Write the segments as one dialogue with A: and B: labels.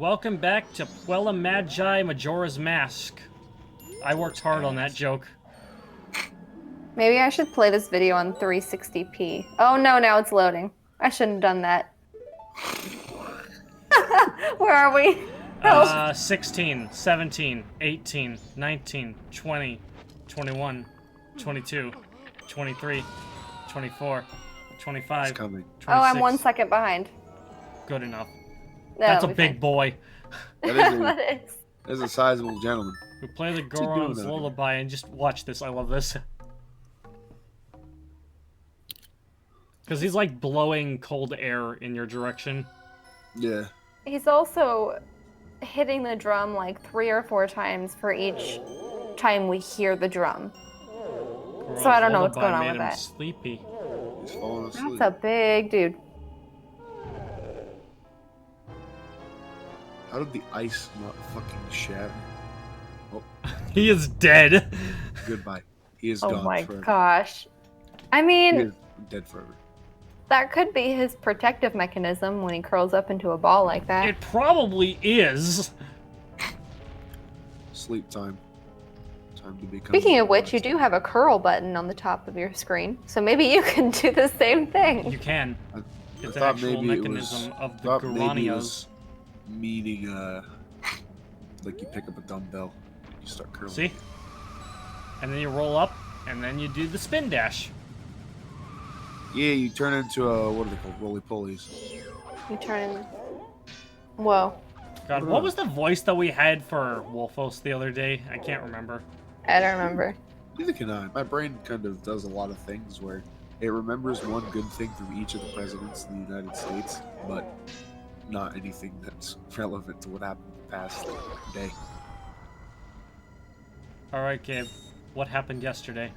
A: Welcome back to Puella Magi Majora's Mask. I worked hard on that joke.
B: Maybe I should play this video on 360p. Oh no, now it's loading. I shouldn't have done that. Where are we?
A: 16, 17, 18, 19, 20, 21, 22, 23, 24, 25,
C: It's coming.
A: 26.
B: Oh, I'm 1 second behind.
A: Good enough.
B: No,
A: That's a
B: we
A: big
B: fine.
A: boy.
B: That is.
C: That's a sizable gentleman.
A: We play the
C: he doing
A: Goron's
C: out here?
A: Lullaby and just watch this. I love this. Because he's like blowing cold air in your direction.
C: Yeah.
B: He's also hitting the drum like 3 or 4 times for each time we hear the drum.
A: Goron's
B: I don't know what's
A: Lullaby
B: going on
A: made
B: with
A: him
B: that.
A: sleepy.
C: He's falling asleep.
B: That's a big dude.
C: How did the ice not fucking shatter? Oh,
A: He is dead.
C: goodbye. He is
B: Oh
C: gone
B: my
C: forever.
B: gosh. I
C: He
B: mean,
C: is dead forever.
B: that could be his protective mechanism when he curls up into a ball like that.
A: It probably is.
C: Sleep time. Time to become.
B: Speaking of which, you do have a curl button on the top of your screen, so maybe you can do the same thing.
A: You can.
C: I
A: It's an
C: thought
A: actual
C: maybe it
A: mechanism
C: was-
A: of the
C: thought maybe it
A: Goranios.
C: was meaning, like you pick up a dumbbell, you start curling.
A: See? And then you roll up, and then you do the spin dash.
C: Yeah, you turn into a, what are they called? Roly-polies.
B: You turn. Whoa.
A: God, what was the voice that we had for Wolfos the other day? I can't remember.
B: I don't remember.
C: Neither can I. My brain kind of does a lot of things where it remembers one good thing from each of the presidents in the United States, but not anything that's relevant to what happened the past day.
A: Alright, Gabe. What happened yesterday?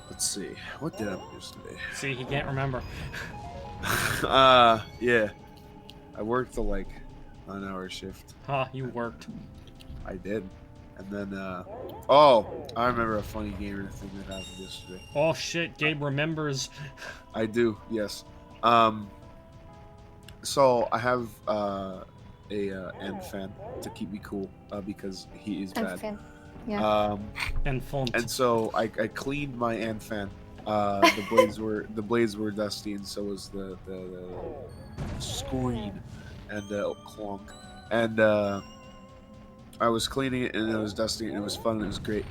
C: Let's see. What did happen yesterday?
A: See, he can't remember.
C: Yeah. I worked a, like, 9-hour shift.
A: Huh, you worked.
C: I did. And then, oh, I remember a funny gamer thing that happened yesterday.
A: Oh shit, Gabe remembers.
C: I do, yes. So I have a Ant fan to keep me cool because he is
B: I'm
C: bad.
B: fan. Yeah.
A: And Font.
C: And so I cleaned my Ant fan. The blades were dusty, and so was the screen and clonk. And I was cleaning it, and it was dusty, and it was fun, and it was great.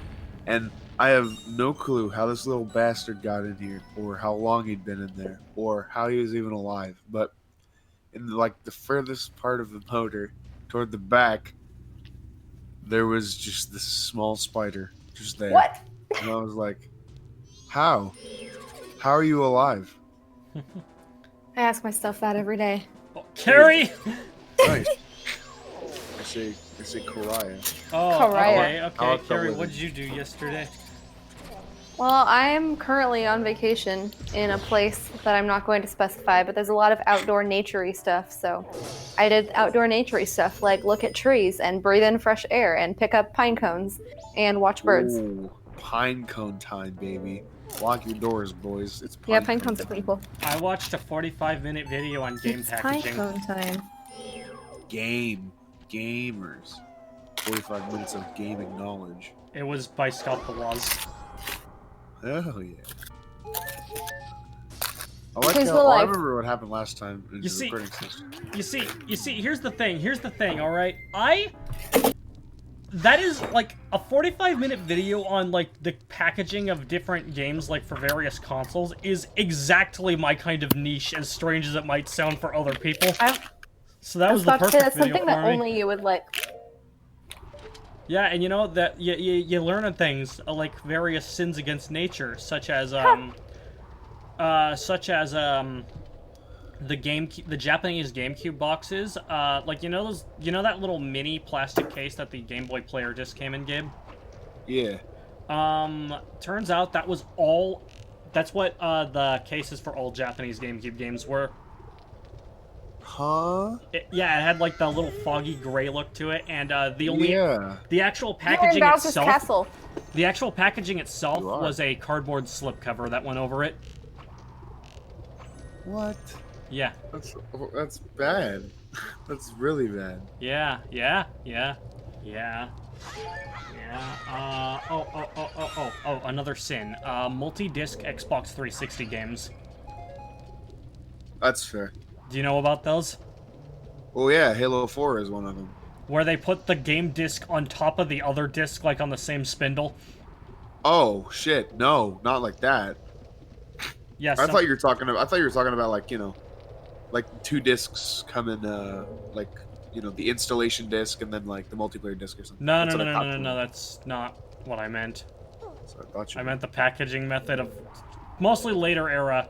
C: And I have no clue how this little bastard got in here, or how long he'd been in there, or how he was even alive. But in like the furthest part of the motor, toward the back, there was just this small spider just there.
B: What?
C: And I was like, how? How are you alive?
B: I ask myself that every day.
A: Oh, Carrie!
C: Nice. I say Koraya.
A: Oh,
B: Correct.
A: okay,
C: I'll
A: okay. Carrie,
C: cover
A: what
C: this.
A: did you do yesterday?
B: Well, I'm currently on vacation in a place that I'm not going to specify, but there's a lot of outdoor nature-y stuff, so I did outdoor nature-y stuff, like look at trees and breathe in fresh air and pick up pine cones and watch birds.
C: Ooh, pine cone time, baby. Lock your doors, boys. It's pine
B: Yeah, pine cones are pretty cool.
A: I watched a 45-minute video on game packaging.
B: time.
C: Gamers. 45 minutes of gaming knowledge.
A: It was by Scott the Waz.
C: Hell yeah. I like
B: Here's
C: how,
B: the
C: I
B: life.
C: remember what happened last time in
A: You
C: the
A: see-
C: recording session.
A: You see, here's the thing, alright? That is, like, a 45-minute video on, like, the packaging of different games, like, for various consoles, is exactly my kind of niche, as strange as it might sound for other people. So that was the
B: about to say,
A: perfect
B: that's
A: video
B: something that
A: for me.
B: only you would like.
A: Yeah, and you know, that you learn of things, like, various sins against nature, such as, the Japanese GameCube boxes, like, you know that little mini plastic case that the Game Boy Player disc came in, Gabe?
C: Yeah.
A: Turns out that's what, the cases for all Japanese GameCube games were.
C: Huh?
A: Yeah, it had, like, the little foggy gray look to it, and,
C: Yeah.
A: the actual
B: You're in
A: packaging
B: Bowser's
A: itself...
B: Castle.
A: The actual packaging itself
C: You are.
A: was a cardboard slipcover that went over it.
C: What?
A: Yeah.
C: That's bad. That's really bad.
A: Yeah, yeah, yeah, yeah. Yeah. Another sin. Multi-disc Xbox 360 games.
C: That's fair.
A: Do you know about those?
C: Oh yeah, Halo 4 is one of them.
A: Where they put the game disc on top of the other disc, like on the same spindle?
C: Oh shit, no, not like that.
A: Yes.
C: I thought you were talking about. I thought you were talking about like like 2 discs come in like the installation disc and then like the multiplayer disc or something.
A: No,
C: That's
A: no, no,
C: what I
A: no,
C: thought
A: no,
C: you
A: no,
C: meant.
A: that's not what I meant.
C: So I thought you
A: I meant the packaging method of mostly later era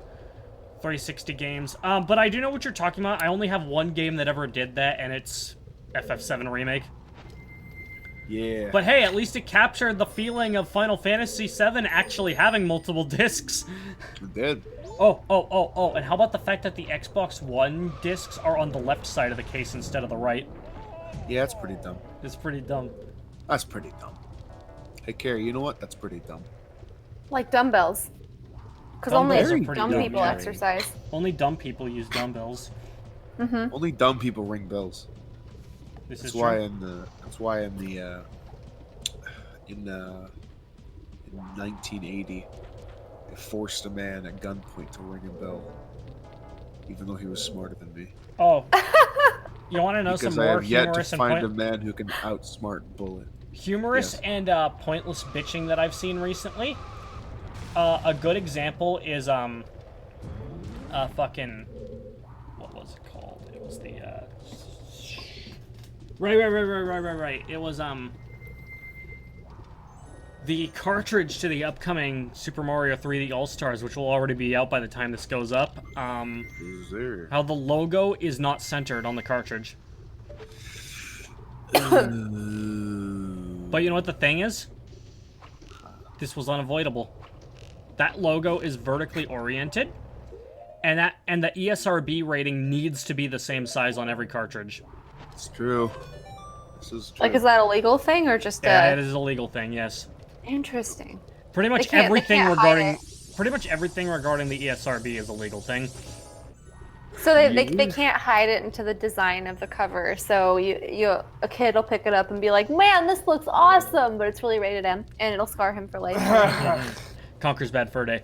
A: 360 games. But I do know what you're talking about. I only have one game that ever did that, and it's FF7 Remake.
C: Yeah.
A: But hey, at least it captured the feeling of Final Fantasy VII actually having multiple discs.
C: It did.
A: Oh, and how about the fact that the Xbox One discs are on the left side of the case instead of the right?
C: Yeah, that's pretty dumb.
A: It's pretty dumb.
C: That's pretty dumb. Hey, Carrie, you know what? That's pretty dumb.
B: Like dumbbells. Because only
A: Dumbbells are pretty
B: dumb
A: dumb,
B: people
A: yeah.
B: exercise.
A: Only dumb people use dumbbells.
B: Mm-hmm.
C: Only dumb people ring bells.
A: This
C: That's
A: is
C: why
A: true.
C: in 1980 they forced a man at gunpoint to ring a bell, even though he was smarter than me.
A: Oh, you want to know
C: Because
A: some
C: I
A: more
C: have yet to
A: humorous and
C: find a man who can outsmart Bullet.
A: humorous
C: Yes.
A: and pointless bitching that I've seen recently? A good example is fucking what was it called? It was the right. It was the cartridge to the upcoming Super Mario 3D All-Stars, which will already be out by the time this goes up.
C: Is there?
A: How the logo is not centered on the cartridge. But you know what the thing is? This was unavoidable. That logo is vertically oriented, and the ESRB rating needs to be the same size on every cartridge.
C: It's true. This is true.
B: Like, is that a legal thing or just
A: Yeah,
B: a...
A: it is a legal thing, yes.
B: Interesting.
A: Pretty much
B: They
A: everything
B: can't hide
A: regarding
B: it.
A: pretty much everything regarding the ESRB is a legal thing.
B: So they can't hide it into the design of the cover. So a kid will pick it up and be like, "Man, this looks awesome," but it's really rated M, and it'll scar him for life.
A: Conker's Bad Fur Day.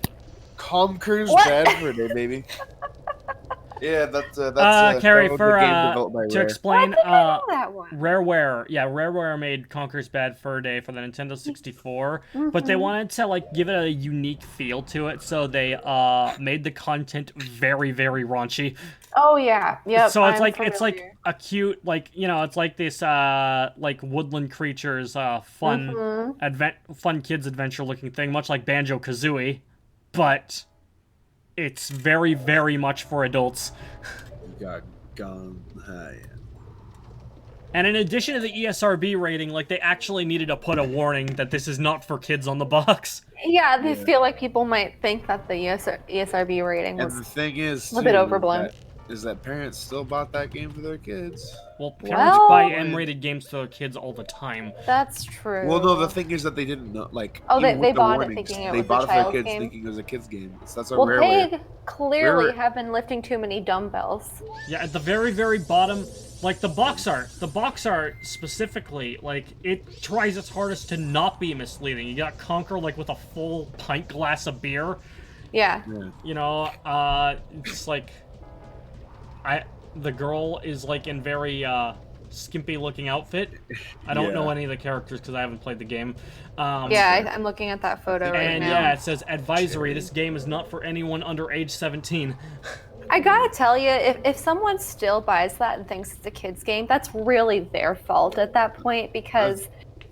C: Conker's
B: What?
C: Bad Fur Day, baby. Yeah, that's
A: Carrie,
C: that
A: for
C: was a game developed by
A: to
C: Rare.
A: explain,
B: I know that one.
A: Rareware made Conker's Bad Fur Day for the Nintendo 64, but they wanted to like give it a unique feel to it, so they made the content very, very raunchy.
B: Oh yeah, yep.
A: So it's
B: I'm
A: like
B: familiar.
A: a cute it's like this like woodland creatures fun fun kids adventure looking thing, much like Banjo-Kazooie, but it's very, very much for adults.
C: You got gone high.
A: And in addition to the ESRB rating, like, they actually needed to put a warning that this is not for kids on the box.
B: Yeah, they feel like people might think that the ESRB rating
C: And
B: was
C: the thing is,
B: a bit overblown.
C: Is that parents still bought that game for their kids?
A: Well, parents
B: Well-
A: buy M-rated games to their kids all the time.
B: That's true.
C: Well, no, the thing is that they didn't know. Like,
B: Oh,
C: even
B: they
C: with the
B: bought it
C: warnings,
B: thinking it
C: they
B: was a
C: bought it for their
B: child's
C: kids
B: game?
C: thinking it was a kids game. So that's a
B: Well,
C: rare
B: they
C: way.
B: clearly
C: Rare-
B: have been lifting too many dumbbells.
A: Yeah, at the very, very bottom, like, the box art specifically, like, it tries its hardest to not be misleading. You got Conker, like, with a full pint glass of beer.
B: Yeah.
C: Yeah.
A: You know, it's like... The girl is, like, in very, skimpy-looking outfit. I don't know
C: Yeah.
A: any of the characters because I haven't played the game.
B: I'm looking at that photo right
A: And
B: now.
A: yeah, it says, advisory, this game is not for anyone under age 17.
B: I gotta tell you, if someone still buys that and thinks it's a kid's game, that's really their fault at that point because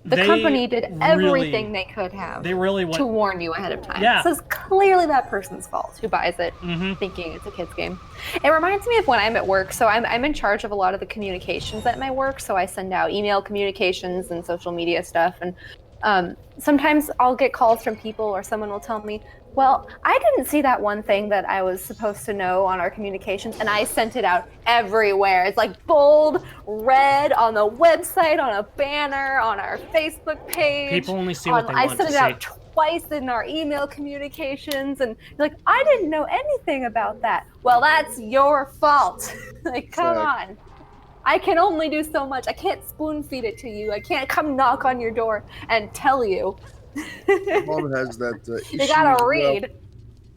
B: the
A: They
B: company did everything
A: really-
B: they could have
A: They really went...
B: to warn you ahead of time.
A: Yeah.
B: So it's clearly that person's fault who buys it
A: Mhm.
B: thinking it's a kid's game. It reminds me of when I'm at work. So I'm in charge of a lot of the communications at my work. So I send out email communications and social media stuff. And sometimes I'll get calls from people or someone will tell me, well, I didn't see that one thing that I was supposed to know on our communications, and I sent it out everywhere. It's like bold, red, on the website, on a banner, on our Facebook page.
A: People only see what they
B: I
A: want
B: sent
A: to
B: it out
A: see.
B: twice in our email communications, and you're like, I didn't know anything about that. Well, that's your fault. Like, come
C: Exactly.
B: on. I can only do so much. I can't spoon feed it to you. I can't come knock on your door and tell you.
C: Mom has that issue
B: You gotta
C: as well,
B: read.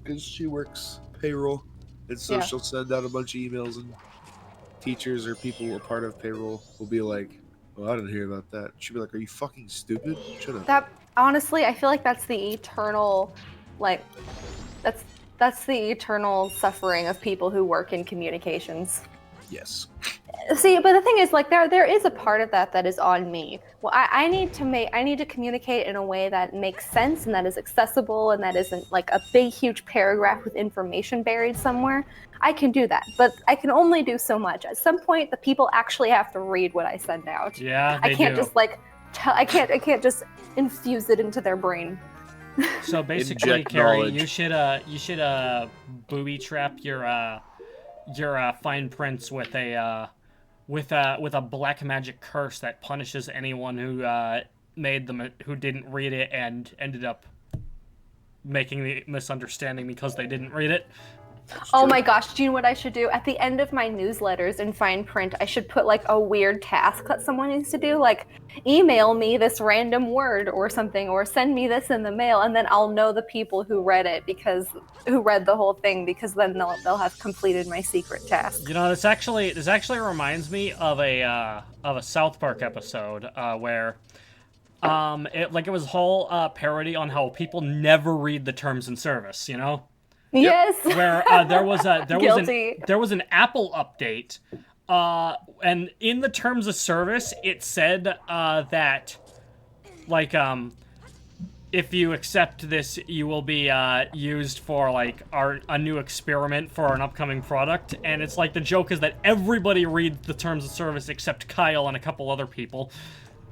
C: because she works payroll, and so
B: Yeah.
C: she'll send out a bunch of emails, and teachers or people a part of payroll will be like, "Well, I didn't hear about that." She'll be like, "Are you fucking stupid? Shut up."
B: That honestly, I feel like that's the eternal, like, that's the eternal suffering of people who work in communications.
C: Yes.
B: See, but the thing is, like, there is a part of that is on me. Well, I need to communicate in a way that makes sense and that is accessible and that isn't like a big, huge paragraph with information buried somewhere. I can do that, but I can only do so much. At some point, the people actually have to read what I send out.
A: Yeah, they
B: I can't
A: do.
B: just like, I can't just infuse it into their brain.
A: So basically,
C: Inject
A: Carrie,
C: knowledge.
A: you should booby trap your fine prints with a black magic curse that punishes anyone who made them who didn't read it and ended up making the misunderstanding because they didn't read it.
B: Oh my gosh, do you know what I should do? At the end of my newsletters in fine print, I should put like a weird task that someone needs to do, like email me this random word or something, or send me this in the mail, and then I'll know the people who read it who read the whole thing, because then they'll have completed my secret task.
A: You know, this actually reminds me of a South Park episode where it was a whole parody on how people never read the terms and service, you know?
B: Yes.
A: Where there was an Apple update, and in the terms of service, it said that, like, if you accept this, you will be used for like a new experiment for an upcoming product. And it's like the joke is that everybody reads the terms of service except Kyle and a couple other people.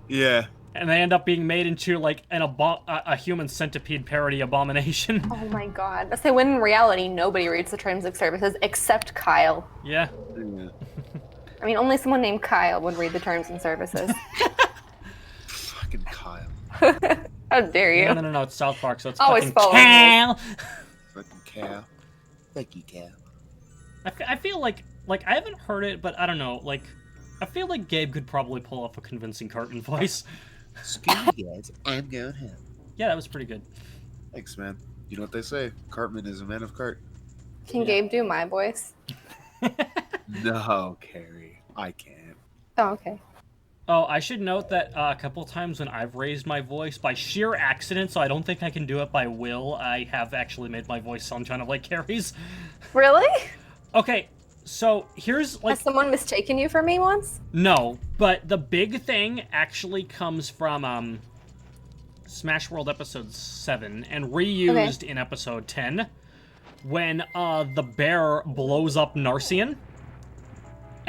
C: Yeah.
A: And they end up being made into like a human centipede parody abomination.
B: Oh my god. Let's say when in reality nobody reads the terms of services except Kyle.
A: Yeah.
B: I mean, only someone named Kyle would read the terms and services.
C: Fucking Kyle.
B: How dare you?
A: No, it's South Park, so it's
B: Always
A: fucking
B: following
A: Cal.
C: Fucking Cal. Thank you, Cal.
A: I feel like I haven't heard it, but I don't know, like, I feel like Gabe could probably pull off a convincing Cartman voice.
C: Excuse me, guys. I'm going home.
A: Yeah, that was pretty good.
C: Thanks, man. You know what they say? Cartman is a man of cart.
B: Can Gabe do my voice?
C: No, Carrie. I can't.
B: Oh, okay.
A: Oh, I should note that a couple times when I've raised my voice by sheer accident, so I don't think I can do it by will, I have actually made my voice sound kind of like Carrie's.
B: Really?
A: Okay, so here's like...
B: Has someone mistaken you for me once?
A: No, but the big thing actually comes from Smash World Episode 7 and reused in Episode 10 when the bear blows up Narcian.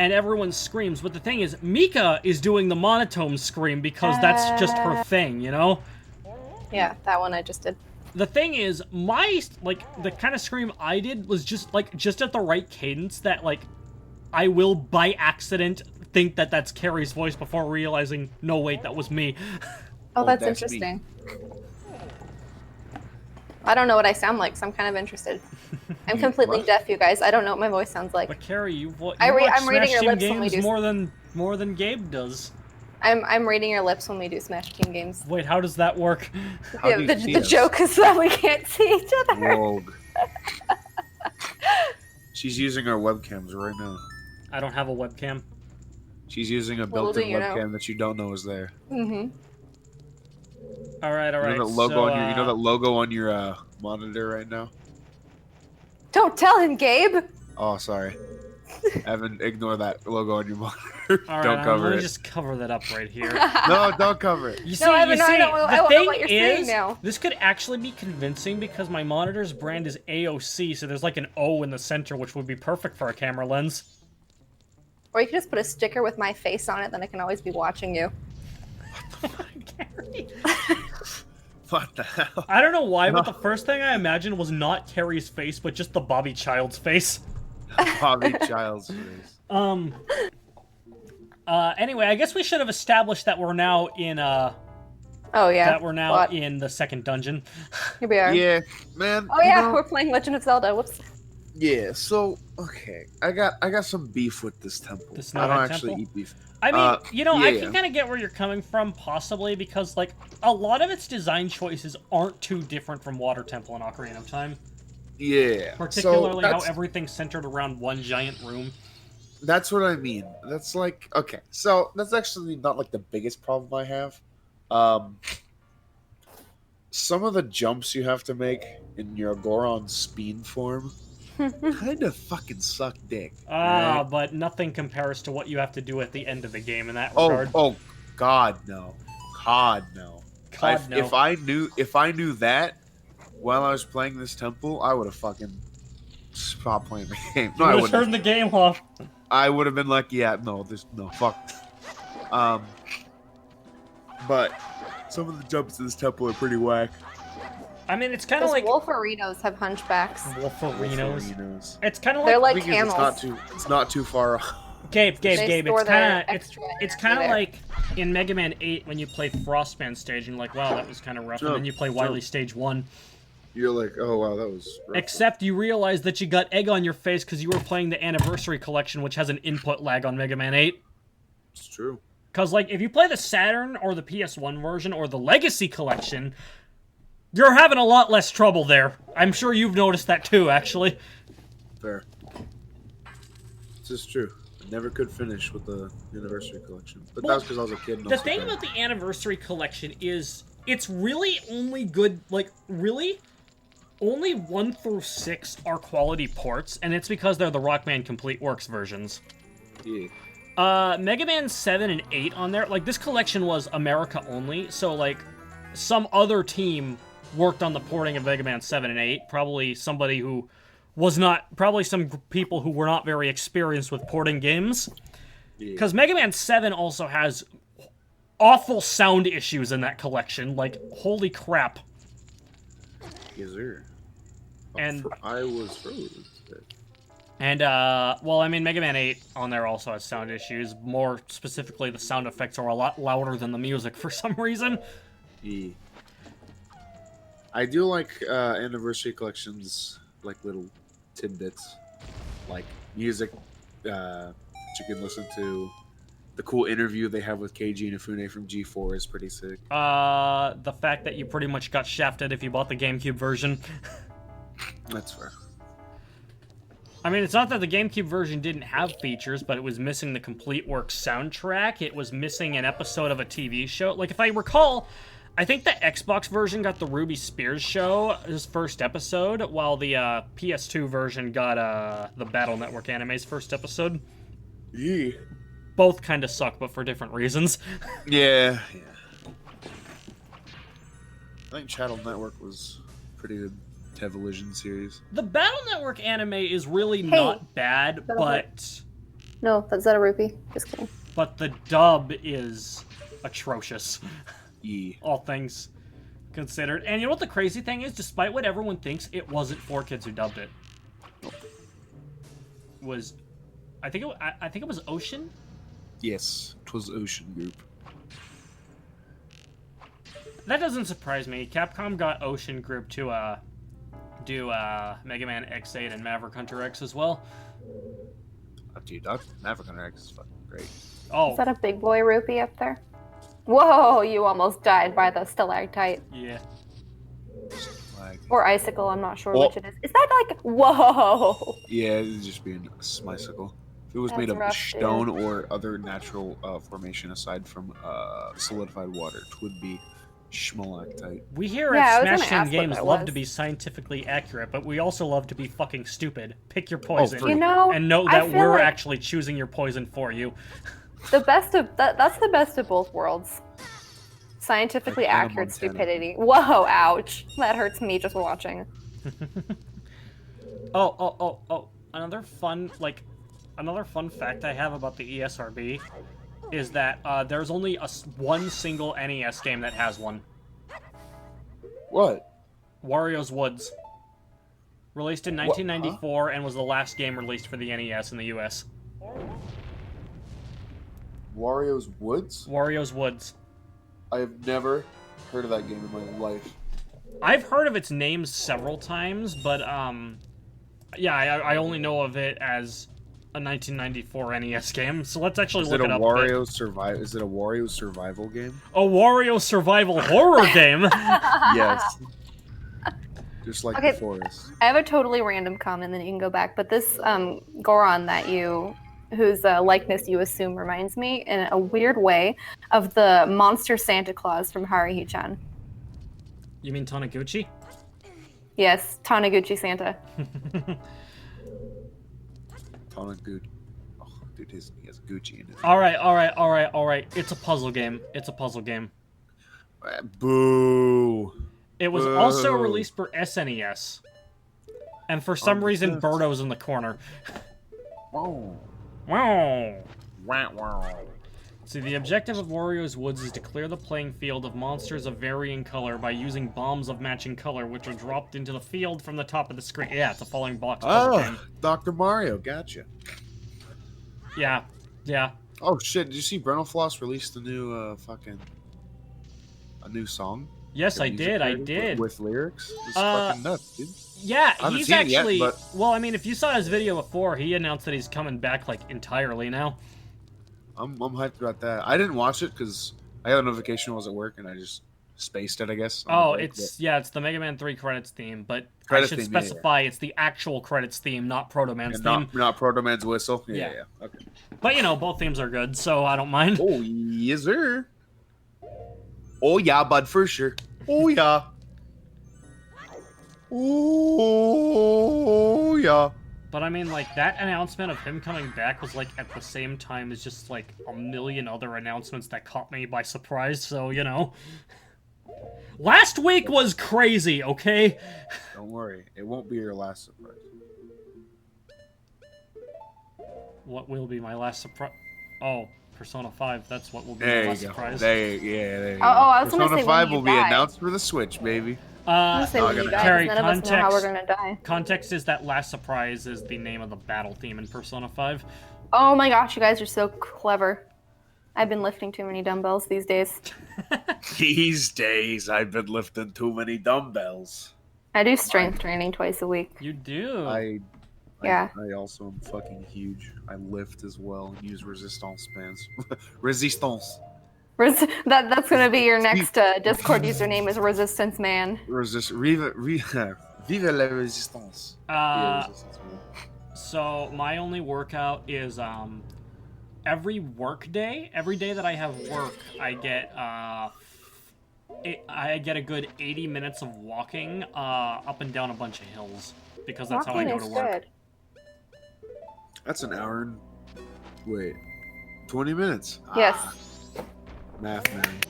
A: And everyone screams, but the thing is, Mika is doing the monotone scream because that's just her thing, you know?
B: Yeah, that one I just did.
A: The thing is, the kind of scream I did was just at the right cadence that, like, I will, by accident, think that that's Carrie's voice before realizing, no, wait, that was me.
B: Oh, that's interesting. I don't know what I sound like, so I'm kind of interested. I'm completely deaf, you guys. I don't know what my voice sounds like.
A: But Carrie, you watch
B: I'm reading
A: Smash
B: your
A: Team
B: lips when we
A: games
B: do...
A: more than Gabe does.
B: I'm reading your lips when we do Smash Team games.
A: Wait, how does that work?
C: How do you see
B: the
C: us?
B: joke is that we can't see each other.
C: Rogue. She's using our webcams right now.
A: I don't have a webcam.
C: She's using a
B: Little
C: built-in
B: do you know.
C: webcam that you don't know is there.
B: Mm-hmm.
A: All right.
C: You know that logo on your, you know that logo on your monitor right now?
B: Don't tell him, Gabe.
C: Oh, sorry. Evan, ignore that logo on your monitor.
A: All right,
C: Don't cover
A: let
C: it.
A: me just cover that up right here.
C: No, don't cover it.
A: You see,
B: Evan, I don't know
A: the thing
B: what you're saying
A: is,
B: now.
A: this could actually be convincing because my monitor's brand is AOC, so there's like an O in the center, which would be perfect for a camera lens.
B: Or you could just put a sticker with my face on it, then I can always be watching you.
A: Carrie.
C: What the hell?
A: I don't know why, but the first thing I imagined was not Carrie's face, but just the Bobby Childs face.
C: Bobby Child's face.
A: Anyway, I guess we should have established that we're now in,
B: Oh, yeah.
A: that we're now
B: What?
A: in the second dungeon.
B: Here we are.
C: Yeah, man.
B: Oh, yeah, we're playing Legend of Zelda. Whoops.
C: Yeah. So okay, I got some beef with this temple.
A: The
C: I don't
A: Snowhead
C: actually
A: Temple?
C: eat beef.
A: I mean, you know, I
C: Yeah.
A: can kind of get where you're coming from, possibly, because, like, a lot of its design choices aren't too different from Water Temple and Ocarina of Time.
C: Yeah. So
A: Particularly how everything's centered around one giant room.
C: that's what I mean. That's like okay. So that's actually not like the biggest problem I have. Um, some of the jumps you have to make in your Goron speed form kind of fucking suck dick.
A: Ah,
C: Alright?
A: but nothing compares to what you have to do at the end of the game in that
C: Oh,
A: regard.
C: oh, God no, God no.
A: God, no.
C: If I knew that while I was playing this temple, I would have fucking stopped playing the game. No,
A: You
C: I
A: would have
C: wouldn't.
A: turned the game off.
C: I would have been like, yeah, no, there's no fuck. Um, but some of the jumps in this temple are pretty whack.
A: I mean, it's kind of
B: Those
A: like...
B: Wolferinos have hunchbacks.
A: Wolferinos. It's kind of
B: They're
A: like...
B: like
C: Thing is,
B: camels.
C: it's not too far off.
A: Gabe,
B: They store their extra
A: it's
B: energy
A: kind of
B: there.
A: like in Mega Man 8 when you play Frostman stage and you're like, wow, that was kind of rough, and then you play Wily stage 1.
C: You're like, oh wow, that was rough.
A: Except you realize that you got egg on your face because you were playing the Anniversary Collection, which has an input lag on Mega Man 8.
C: It's true.
A: Because, like, if you play the Saturn or the PS1 version or the Legacy Collection, you're having a lot less trouble there. I'm sure you've noticed that too, actually.
C: Fair. This is true. I never could finish with the Anniversary Collection, but that was because I was a kid. And
A: The thing about the Anniversary Collection is it's really only good, like, really? Only 1 through 6 are quality ports, and it's because they're the Rockman Complete Works versions.
C: Yeah.
A: Mega Man 7 and 8 on there, like, this collection was America only, so, like, some other team worked on the porting of Mega Man 7 and 8, probably somebody who was not, probably some people who were not very experienced with porting games. Because Mega Man 7 also has awful sound issues in that collection, like, holy crap.
C: Yes, sir.
A: And
C: I was frozen.
A: And, well, I mean, Mega Man 8 on there also has sound issues. More specifically, the sound effects are a lot louder than the music for some reason.
C: Yeah. I do like Anniversary Collections, like little tidbits, like music that you can listen to. The cool interview they have with Keiji Inafune from G4 is pretty sick.
A: The fact that you pretty much got shafted if you bought the GameCube version.
C: That's fair.
A: I mean, it's not that the GameCube version didn't have features, but it was missing the Complete Works soundtrack. It was missing an episode of a TV show. Like, if I recall, I think the Xbox version got the Ruby Spears show, his first episode, while the PS2 version got the Battle Network anime's first episode.
C: Yeah.
A: Both kind of suck, but for different reasons.
C: Yeah. I think Chattel Network was pretty good television series.
A: The Battle Network anime is really not bad, but...
B: No, that's not a rupee. Just kidding.
A: But the dub is atrocious.
C: Yeah.
A: All things considered. And you know what the crazy thing is? Despite what everyone thinks, it wasn't 4Kids who dubbed it. Was... I think it was Ocean?
C: Yes, it was Ocean Group.
A: That doesn't surprise me. Capcom got Ocean Group to do Mega Man X8 and Maverick Hunter X as well.
C: Oh, dude, Maverick Hunter X is fucking great.
A: Oh.
B: Is that a big boy rupee up there? Whoa, you almost died by the stalactite.
A: Yeah.
B: Or icicle, I'm not sure which it is. Is that like, whoa!
C: Yeah, it's just being a smicicle. If it was
B: That's
C: made of
B: rough,
C: stone
B: dude.
C: or other natural formation aside from solidified water, it would be schmalactite.
A: We here
B: Yeah, I
A: at
B: was gonna
A: Smash Team
B: ask what
A: Games
B: that
A: love
B: was.
A: to be scientifically accurate, but we also love to be fucking stupid. Pick your poison.
B: You know,
A: and know
B: I
A: that
B: feel
A: we're
B: like
A: actually choosing your poison for you.
B: the best of that's the best of both worlds. Scientifically
C: Like Hannah
B: accurate
C: Montana.
B: stupidity. Whoa, ouch. That hurts me just watching.
A: Oh. Another fun fact I have about the ESRB is that there's only one single NES game that has one.
C: What?
A: Wario's Woods. Released in 1994 and was the last game released for the NES in the US.
C: Wario's Woods?
A: Wario's Woods.
C: I have never heard of that game in my life.
A: I've heard of its name several times, but Yeah, I only know of it as a 1994 NES game, so let's actually
C: Is
A: look
C: it a
A: it up.
C: Wario survival? Is it a Wario survival game?
A: A Wario survival horror game.
C: Yes. Just like
B: Okay.
C: the forest.
B: I have a totally random comment, then you can go back. But this Goron whose likeness you assume reminds me in a weird way of the monster Santa Claus from Haruhi-chan.
A: You mean Taniguchi?
B: Yes, Taniguchi Santa.
C: Tanaguchi. Oh, dude, he has Gucci in it.
A: All right. It's a puzzle game. It's a puzzle game.
C: Boo.
A: It was also released for SNES. And for some reason, Birdo's in the corner.
C: Wow.
A: Wow.
C: Wow.
A: See, the objective of Wario's Woods is to clear the playing field of monsters of varying color by using bombs of matching color, which are dropped into the field from the top of the screen. Yeah, it's a falling box puzzle game.
C: Dr. Mario, gotcha.
A: Yeah.
C: Oh shit! Did you see Brentalfloss released a new a new song?
A: Yes, I did.
C: With lyrics. It's fucking nuts, dude.
A: Yeah,
C: I haven't
A: he's
C: seen it yet,
A: actually.
C: but-
A: Well, I mean, if you saw his video before, he announced that he's coming back like entirely now.
C: I'm hyped about that. I didn't watch it because I had a notification while I was at work and I just spaced it, I guess.
A: Oh, it's the Mega Man 3 credits theme, but I should specify it's the actual credits theme, not Proto Man's theme.
C: Not Proto Man's whistle.
A: Yeah.
C: Okay.
A: But you know, both themes are good, so I don't mind.
C: Oh yes, sir. Oh yeah, bud, for sure. Oh yeah. Oh yeah.
A: But I mean, like, that announcement of him coming back was, like, at the same time as just, like, a million other announcements that caught me by surprise, so, you know. Last week was crazy, okay?
C: Don't worry, it won't be your last surprise.
A: What will be my last surprise? Oh, Persona 5, that's what will be
C: There
A: my
C: you
A: last
C: go.
A: surprise.
C: There you go.
B: I was gonna
C: Persona
B: say
C: 5
B: when you
C: will be
B: die.
C: announced for the Switch, baby.
B: I'm gonna say when you die, 'cause
A: Carrie,
B: none of us know how we're gonna die.
A: Context is that last surprise is the name of the battle theme in Persona 5.
B: Oh my gosh, you guys are so clever. I've been lifting too many dumbbells these days.
C: These days, I've been lifting too many dumbbells.
B: I do strength training twice a week.
A: You do?
C: I also am fucking huge. I lift as well and use resistance bands. Resistance.
B: That's gonna be your next Discord username is Resistance Man.
C: Vive la resistance.
A: So my only workout is every day that I have work, I get I get a good 80 minutes of walking up and down a bunch of hills because that's
B: Walking
A: how I
B: is
A: go to work.
B: good.
C: That's an hour and 20 minutes.
B: Yes.
C: Math man.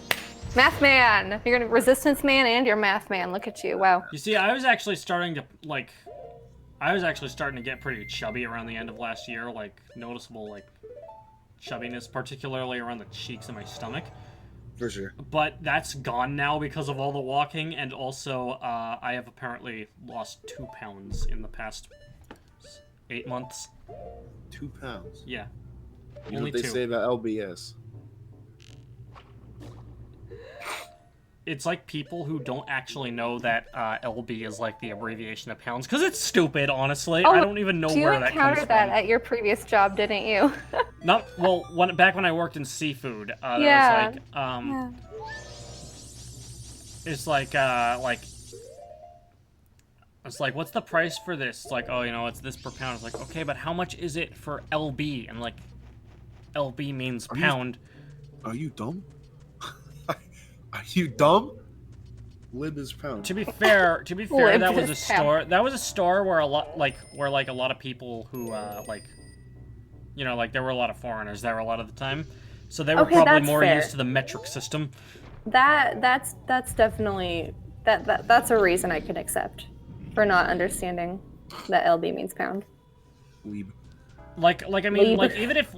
B: Math Man! You're gonna Resistance Man and you're Math Man. Look at you. Wow.
A: You see, I was actually starting to get pretty chubby around the end of last year, like noticeable like chubbiness, particularly around the cheeks and my stomach.
C: For sure.
A: But that's gone now because of all the walking, and also I have apparently lost 2 pounds in the past 8 months.
C: 2 pounds.
A: Yeah.
C: You know
A: Only
C: what they
A: 2.
C: say about LBS?
A: It's like people who don't actually know that LB is like the abbreviation of pounds, because it's stupid, honestly. I don't even know where that comes from.
B: You encountered that at your previous job, didn't you?
A: Back when I worked in seafood, there
B: Yeah.
A: was like, it's like, what's the price for this? It's like, oh, you know, it's this per pound. It's like, okay, but how much is it for LB? And like, LB means pound.
C: Are you dumb? Are you dumb? Lib is pound.
A: To be fair,
B: Lib
A: that was a
B: is
A: store. That was a store where a lot of people who you know, like there were a lot of foreigners there a lot of the time, so they were probably
B: that's
A: more
B: fair.
A: used to the metric system.
B: That's definitely that's a reason I could accept for not understanding that LB means pound.
C: Weeb.
A: Like I mean, like even if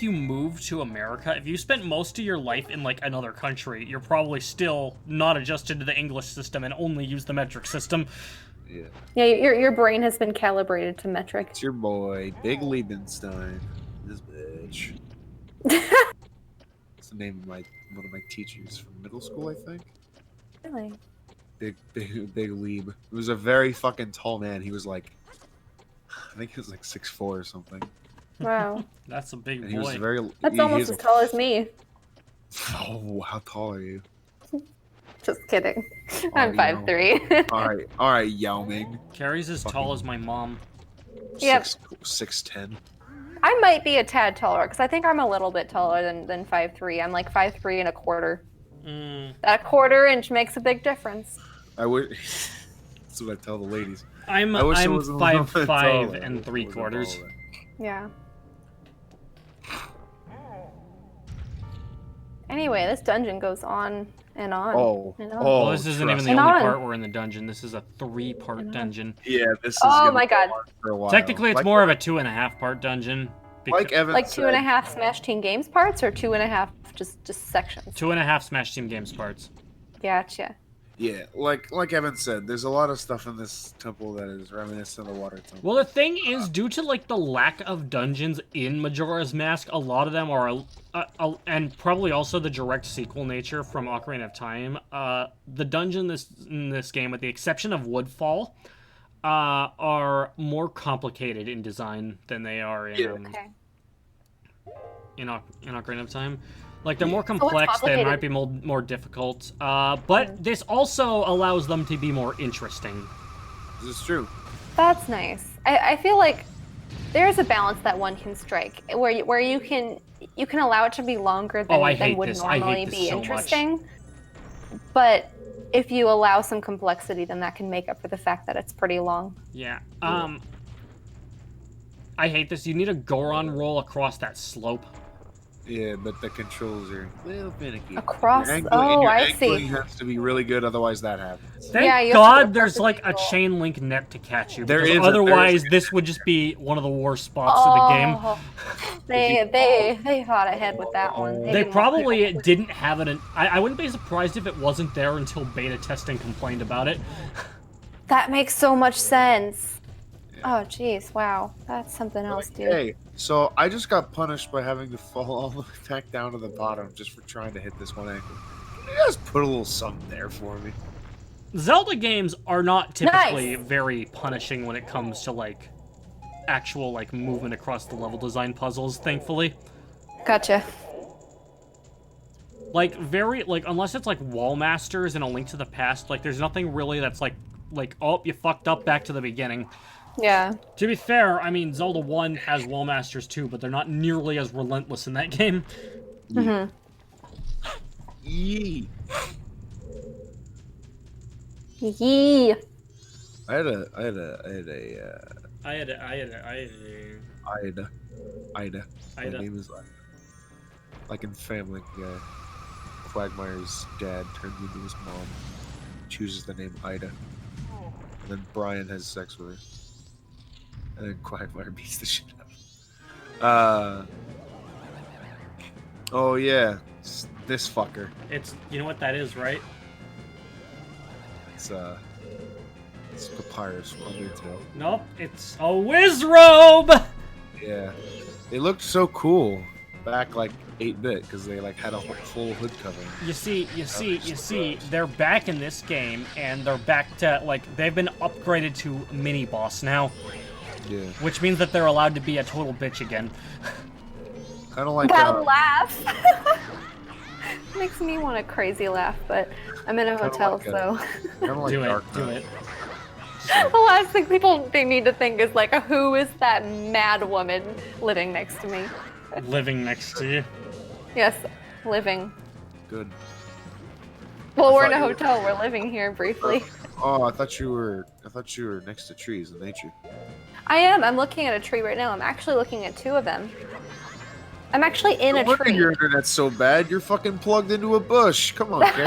A: you move to America, if you spent most of your life in like another country, you're probably still not adjusted to the English system and only use the metric system.
C: Yeah.
B: Yeah, your brain has been calibrated to metric.
C: It's your boy, Big Liebenstein. This bitch. It's the name of one of my teachers from middle school, I think.
B: Really?
C: Big Lieb. He was a very fucking tall man. He was like I think he was like 6'4" or something.
B: Wow.
A: That's a big
C: And he was
A: boy.
C: very.
B: That's
C: he
B: almost
C: is
B: as tall as me.
C: Oh, how tall are you?
B: Just kidding.
C: Alright,
B: I'm 5'3".
C: All right, Yao Ming.
A: Carrie's as tall as my mom.
B: Yep.
C: 6'10".
B: I might be a tad taller because I think I'm a little bit taller than 5'3". I'm like 5'3 and a quarter. That quarter inch makes a big difference.
C: I would. That's what I tell the ladies.
A: I'm
C: I wish it was a little bit
A: 5'5"
C: taller.
A: and
C: It wasn't
A: 3/4.
C: taller.
B: Yeah. Anyway, this dungeon goes on and on.
C: Oh,
B: and on.
A: Well, this isn't even
C: trust
A: the
B: me.
A: only
B: And on.
A: part we're in the dungeon. This is a 3-part dungeon.
C: Yeah, this is
B: Oh
C: gonna
B: my
C: go
B: God.
C: on for a while.
A: Technically, it's
C: Like-
A: more of a 2.5-part dungeon.
C: Like Evan
B: Like
C: said,
B: 2.5 Smash Team Games parts or 2.5 just sections?
A: 2.5 Smash Team Games parts.
B: Gotcha.
C: Yeah, like Evan said, there's a lot of stuff in this temple that is reminiscent of the water temple.
A: Well, the thing is, due to like the lack of dungeons in Majora's Mask, a lot of them are, and probably also the direct sequel nature from Ocarina of Time. The dungeon in this game, with the exception of Woodfall, are more complicated in design than they are in
B: Okay.
A: in Ocarina of Time. Like, they're more complex, they
B: complicated?
A: might be more difficult, but this also allows them to be more interesting.
C: This is true.
B: That's nice. I feel like there's a balance that one can strike where you can allow it to be longer than,
A: I hate
B: would
A: this. I hate
B: normally
A: this
B: be
A: so much.
B: interesting. But if you allow some complexity, then that can make up for the fact that it's pretty long.
A: Yeah, I hate this. You need a Goron roll across that slope.
C: Yeah, but the controls are a little finicky.
B: Across-
C: Your
B: oh,
C: your
B: I see.
C: angling has to be really good, otherwise that happens.
A: Thank
B: Yeah, you have to
A: God
B: go
A: there's
B: perfect
A: like a
B: angle.
A: chain link net to catch you.
C: There
A: Because
C: is
A: otherwise, this would just be one of the worst spots in the game.
B: Oh, they thought ahead with that one.
A: They
B: didn't
A: probably
B: want-
A: didn't have it in... I wouldn't be surprised if it wasn't there until beta testing complained about it.
B: That makes so much sense. Oh, jeez, wow, that's something else, dude.
C: Okay, so I just got punished by having to fall all the way back down to the bottom just for trying to hit this one angle. Can you guys put a little something there for me?
A: Zelda games are not typically
B: Nice.
A: very punishing when it comes to, like, actual, like, movement across the level design puzzles, thankfully.
B: Gotcha.
A: Like, unless it's, like, Wall Masters and A Link to the Past, like, there's nothing really that's, like, oh, you fucked up, back to the beginning.
B: Yeah.
A: To be fair, I mean, Zelda 1 has Wall Masters too, but they're not nearly as relentless in that game.
B: Mm-hmm.
C: Yee.
B: Yee.
C: I had a Ida. My
A: Ida.
C: name is Ida. Like in Family Guy, Quagmire's dad turns into his mom, chooses the name Ida, and then Brian has sex with her, and then Quagmire beats the shit out of him. Oh yeah, it's this fucker.
A: It's, you know what that is, right?
C: It's Papyrus from Undertale.
A: Nope, it's a Wizrobe!
C: Yeah, they looked so cool back like 8-bit because they like had a full hood covering.
A: You see, they're back in this game, and they're back to, like, they've been upgraded to mini-boss now,
C: Yeah,
A: which means that they're allowed to be a total bitch again.
C: kind of like
B: That laugh makes me want a crazy laugh, but I'm in a hotel,
C: like a-
B: so
C: kind of like
A: Do it,
C: Dark
A: do
C: Knight.
A: it.
B: the last thing they need to think is like, who is that mad woman living next to me?
A: Living next to you.
B: Yes, living.
C: Good.
B: Well, we're in a
C: thought you were-
B: hotel. We're living here briefly.
C: Oh, I thought you were next to trees in nature.
B: I am. I'm looking at a tree right now. I'm actually looking at two of them. I'm actually in
C: No
B: a
C: wonder
B: tree.
C: your internet's so bad. You're fucking plugged into a bush. Come on, kid.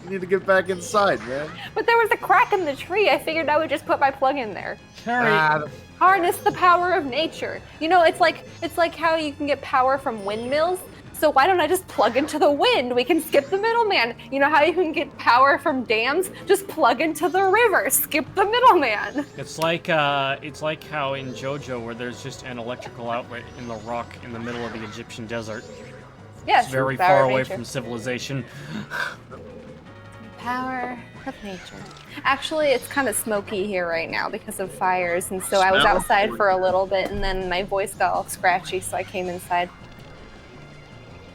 C: You need to get back inside, man.
B: But there was a crack in the tree. I figured I would just put my plug in there.
A: Carrie,
B: Harness the power of nature. You know, it's like how you can get power from windmills. So why don't I just plug into the wind? We can skip the middleman. You know how you can get power from dams? Just plug into the river. Skip the middleman.
A: it's like how in JoJo, where there's just an electrical outlet in the rock in the middle of the Egyptian desert.
B: Yes.
A: It's very
B: power
A: far
B: of
A: away
B: nature.
A: from civilization.
B: Power of nature. Actually, it's kind of smoky here right now because of fires, and so I was outside for a little bit, and then my voice got all scratchy, so I came inside.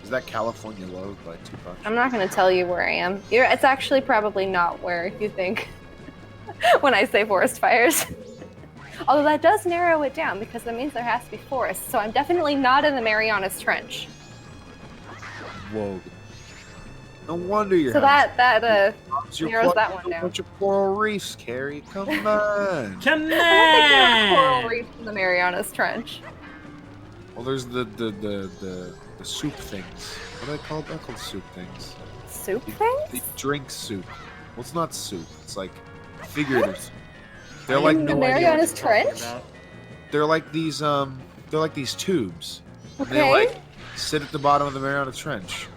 C: Is that California Love by Tupac?
B: I'm not going to tell you where I am. It's actually probably not where you think when I say forest fires. Although that does narrow it down, because that means there has to be forest, so I'm definitely not in the Marianas Trench.
C: Whoa. No wonder you're
B: So that narrows that one
C: a
B: down.
C: bunch of coral reefs, Carrie. Come on.
A: Come
B: I don't think there are coral
A: on!
B: reefs in the Marianas Trench.
C: Well, there's the soup things. What are they called? They're called soup things.
B: Soup
C: They
B: things?
C: drink soup. Well, it's not soup. It's like figurative. Soup. They're
A: I
C: like
A: have
B: the
A: no idea what
B: Marianas
A: you're talking
B: Trench?
A: about.
C: they're like these tubes. And
B: Okay.
C: they like sit at the bottom of the Mariana Trench.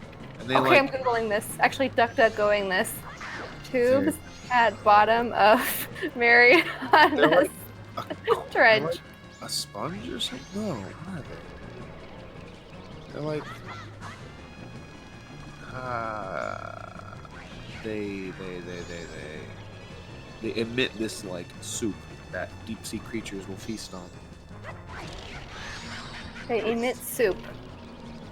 C: And they
B: Okay, I'm
C: like
B: googling this. Actually, going this. Tubes at bottom of Marianas
C: they're like a,
B: Trench.
C: they're like a sponge or something. No, what are they? They're like they emit this like soup that deep sea creatures will feast on.
B: They emit soup.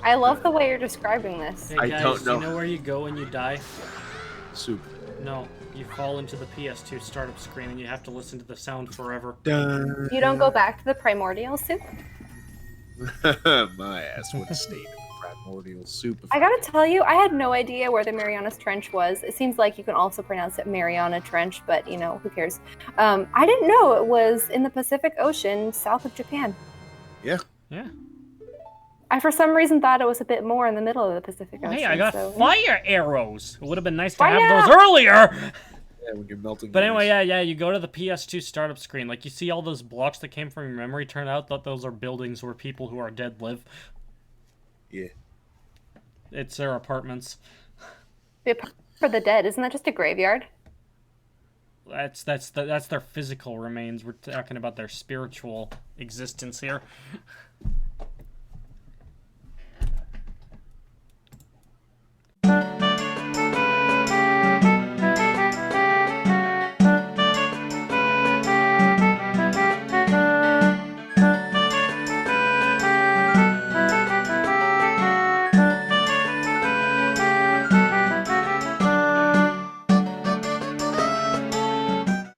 B: I love the way you're describing this.
A: Hey
C: I
A: guys,
C: don't
A: do
C: know.
A: you know where you go when you die?
C: Soup.
A: No, you fall into the PS2 startup screen and you have to listen to the sound forever.
C: Dun.
B: You don't go back to the primordial soup?
C: My ass would have stayed in the primordial soup. If
B: I gotta tell you, I had no idea where the Marianas Trench was. It seems like you can also pronounce it Mariana Trench, but you know, who cares? I didn't know it was in the Pacific Ocean south of Japan.
C: Yeah.
A: Yeah.
B: I, for some reason, thought it was a bit more in the middle of the Pacific Ocean.
A: Hey, I got
B: so...
A: fire arrows. It would have been nice to
B: Fire!
A: have those earlier.
C: Yeah, when you're melting.
A: But anyway,
C: ice.
A: yeah, you go to the PS2 startup screen. Like, you see all those blocks that came from your memory. Turn out that those are buildings where people who are dead live.
C: Yeah.
A: It's their apartments.
B: The apartment for the dead, isn't that just a graveyard?
A: That's their physical remains. We're talking about their spiritual existence here.